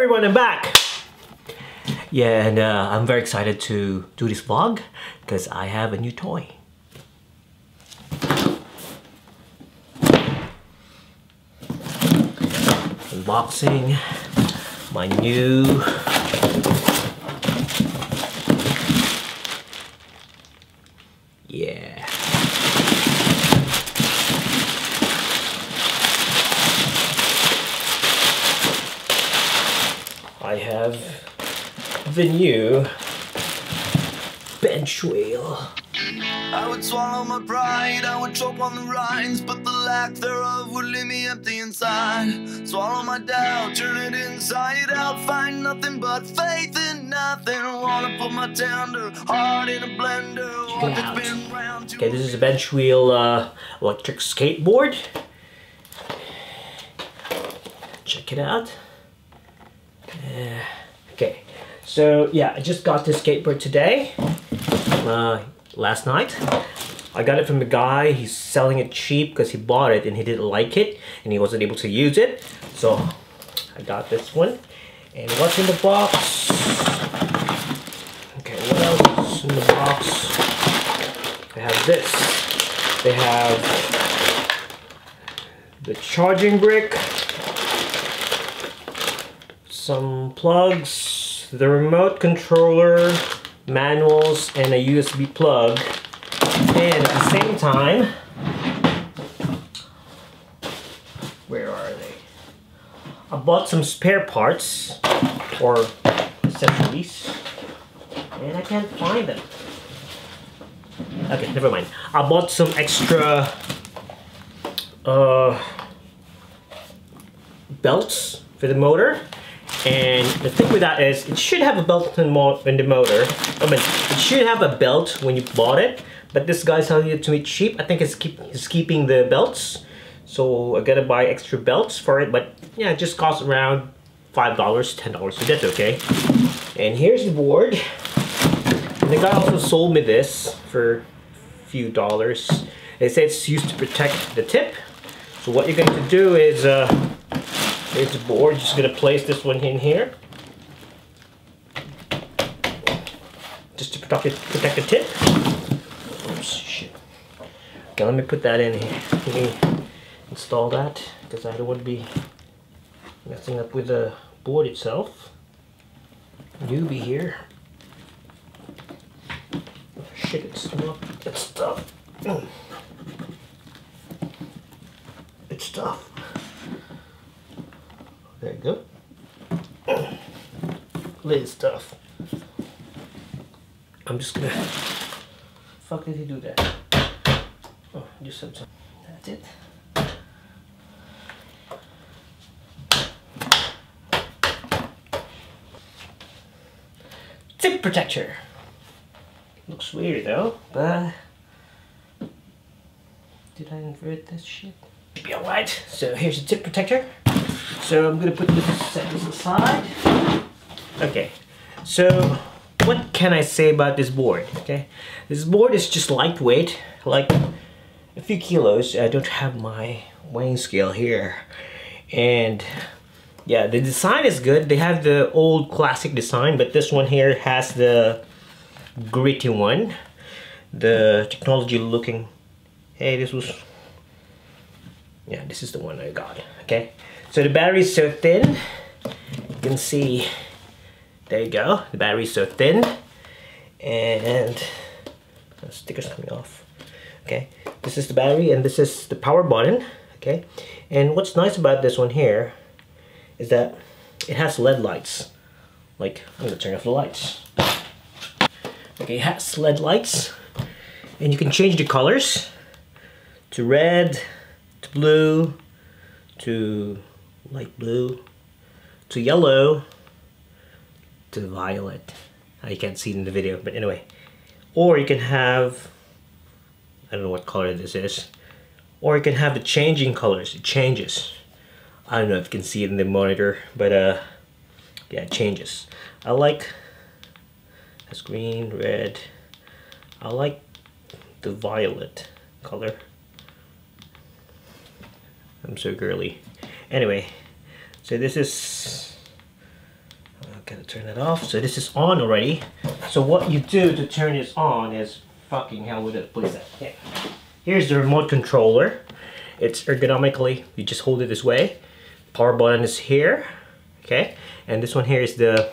everyone, I'm back! Yeah, and I'm very excited to do this vlog because I have a new toy. Unboxing my new I have the new bench wheel. I would swallow my pride, I would choke on the rinds, but the lack thereof would leave me empty inside. Swallow my doubt, turn it inside out, find nothing but faith in nothing. Wanna put my tender heart in a blender. Okay, this is a bench wheel electric skateboard. Check it out. Okay, so yeah, I just got this skateboard today, last night. I got it from the guy. He's selling it cheap because he bought it and he didn't like it and he wasn't able to use it. So I got this one. And what's in the box? Okay, what else is in the box? They have this. They have the charging brick, some plugs, the remote controller, manuals, and a USB plug. And at the same time, where are they? I bought some spare parts or accessories and I can't find them. Okay, never mind. I bought some extra belts for the motor. And the thing with that is, it should have a belt in the motor. I mean, it should have a belt when you bought it, but this guy's selling it to me cheap. I think he's keeping the belts, so I gotta buy extra belts for it. But yeah, it just costs around $5, $10, so that's okay. And here's the board. And the guy also sold me this for a few dollars. They say it's used to protect the tip. So what you're going to do is, here's the board. Just gonna place this one in here, just to protect the tip. Oh shit! Okay, let me put that in here. Let me install that because I don't want to be messing up with the board itself. Newbie here. Oh shit! It's not. It's tough. It's tough. There you go. Lid stuff. I'm just gonna. Fuck did he do that? Oh, just some. That's it. Tip protector. Looks weird though, but did I invert this shit? Be alright. So here's the tip protector. So I'm gonna set this aside. Okay, so what can I say about this board? Okay, this board is just lightweight, like a few kilos. I don't have my weighing scale here, and yeah, the design is good. They have the old classic design, but this one here has the gritty one, the technology looking. Hey, this is the one I got. Okay. So the battery is so thin, you can see, there you go, the battery is so thin, and the sticker's coming off. Okay, this is the battery and this is the power button. Okay, and what's nice about this one here is that it has LED lights. Like, I'm gonna turn off the lights. Okay, it has LED lights, and you can change the colors to red, to blue, to light blue, to yellow, to violet. You can't see it in the video, but anyway. Or you can have, I don't know what color this is, or you can have the changing colors. It changes. I don't know if you can see it in the monitor, but yeah, it changes. I like this green, red. I like the violet color. I'm so girly. Anyway, so this is Gotta turn it off. So this is on already. So what you do to turn this on is fucking hell with it. Please. Yeah. Here's the remote controller. It's ergonomically, you just hold it this way. Power button is here. Okay. And this one here is the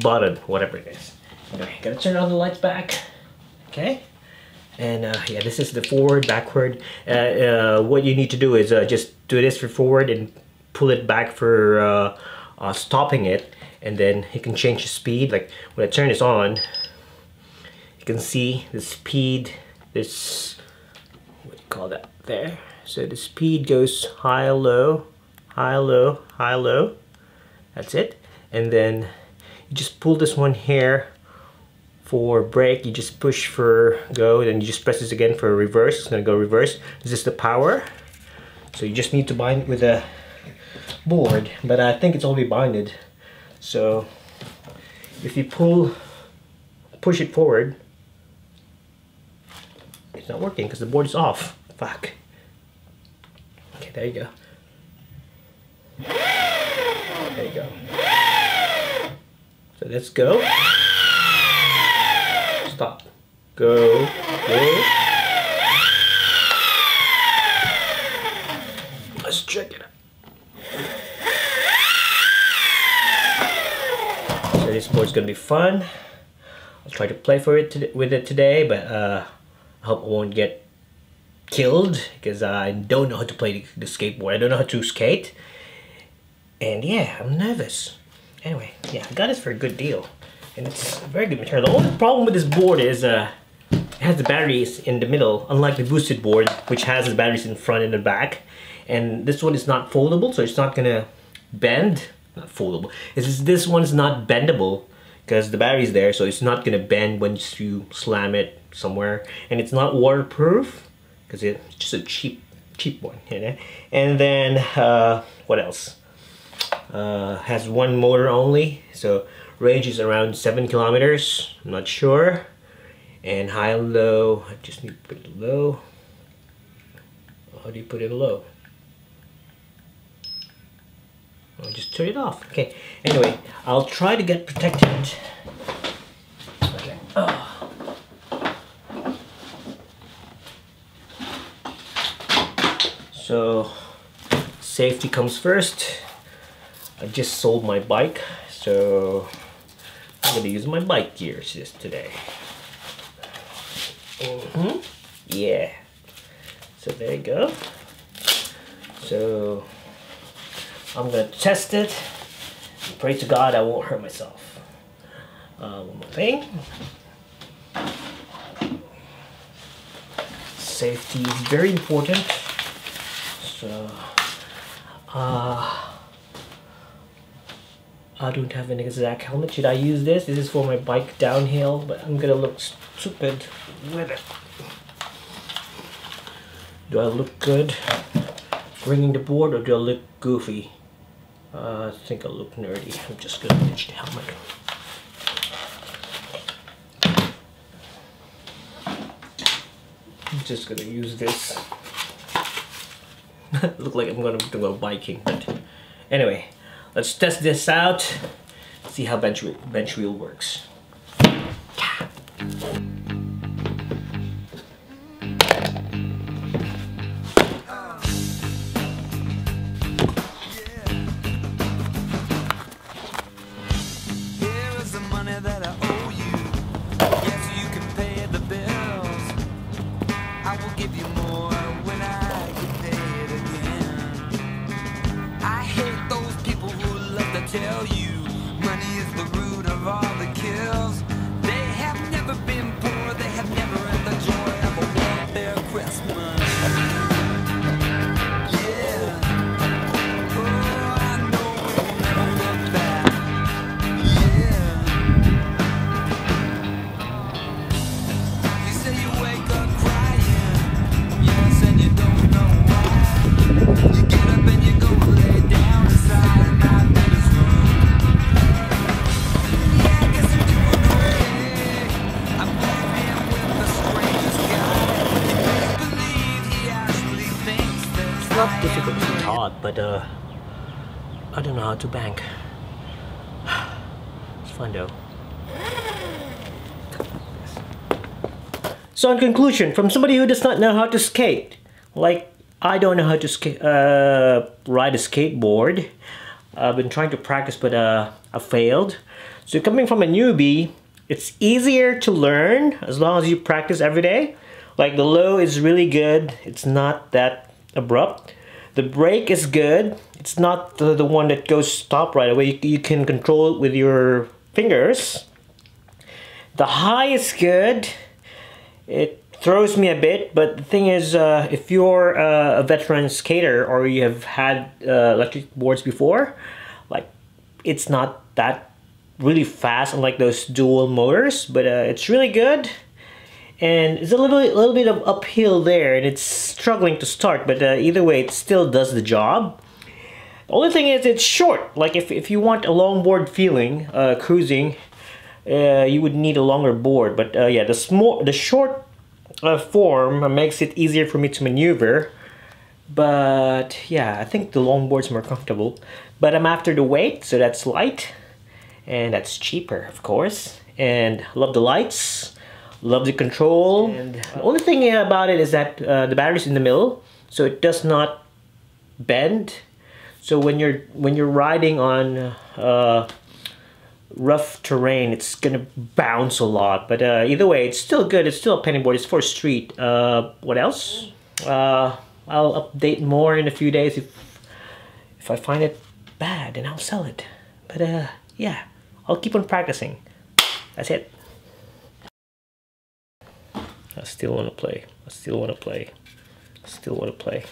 button, whatever it is. Anyway, gotta turn on the lights back. Okay. And yeah, this is the forward, backward. What you need to do is just do this for forward and pull it back for stopping it. And then you can change the speed. Like when I turn this on, you can see the speed. This, what do you call that there? So the speed goes high, low, high, low, high, low. That's it. And then you just pull this one here for brake. You just push for go, then you just press this again for reverse. It's gonna go reverse. This is the power. So you just need to bind it with a board, but I think it's already binded. So if you push it forward, it's not working because the board is off. Fuck. Okay, there you go. There you go. So let's go. Stop. Go. Go. Let's check it out. So this board's gonna be fun. I'll try to play with it today, but I hope I won't get killed because I don't know how to play the skateboard. I don't know how to skate. And yeah, I'm nervous. Anyway, yeah, I got this for a good deal. And it's a very good material. The only problem with this board is it has the batteries in the middle, unlike the boosted board, which has the batteries in front and the back. And this one is not foldable, so it's not gonna bend. Not foldable. This one's not bendable because the battery's there, so it's not gonna bend once you slam it somewhere. And it's not waterproof because it's just a cheap one, you know. And then what else? Has one motor only, so range is around 7 kilometers. I'm not sure. And high and low, I just need to put it low. How do you put it low? I'll just turn it off. Okay, anyway, I'll try to get protected. Okay. Oh. So safety comes first. I just sold my bike, so I'm gonna use my bike gears today. Yeah. So there you go. So I'm gonna test it. Pray to God I won't hurt myself. One more thing. Safety is very important. So I don't have an exact helmet. Should I use this? This is for my bike downhill, but I'm gonna look stupid with it. Do I look good bringing the board, or do I look goofy? I think I look nerdy. I'm just gonna ditch the helmet. I'm just gonna use this. Look like I'm gonna go biking, but anyway, let's test this out. See how bench wheel works. Tell you, money is the root of all the kills. They have never been poor, they have never had the joy of a welfare Christmas. Yeah, oh, I know we'll never look back. Yeah, you say you wake up crying, yes, and you don't know why. You get up and you go lay down inside and not not difficult to be taught, but I don't know how to bank. fun though. So in conclusion, from somebody who does not know how to skate, like I don't know how to ride a skateboard. I've been trying to practice, but I failed. So coming from a newbie, it's easier to learn as long as you practice every day. Like the low is really good. It's not that abrupt. The brake is good. It's not the one that goes stop right away. You can control it with your fingers. The high is good. It throws me a bit, but the thing is, if you're a veteran skater or you have had electric boards before, like it's not that really fast, unlike those dual motors, but it's really good. And it's a little bit of uphill there, and it's struggling to start, but either way, it still does the job. The only thing is, it's short. Like if you want a longboard feeling, cruising, you would need a longer board. But yeah, the short form makes it easier for me to maneuver. But yeah, I think the longboard's more comfortable. But I'm after the weight, so that's light, and that's cheaper, of course. And love the lights. Love the control. And the only thing about it is that the battery's in the middle, so it does not bend. So when you're riding on rough terrain, it's gonna bounce a lot. But either way, it's still good. It's still a penny board. It's for street. What else? I'll update more in a few days. If I find it bad, then I'll sell it. But yeah, I'll keep on practicing. That's it. I still want to play. I still want to play. I still want to play.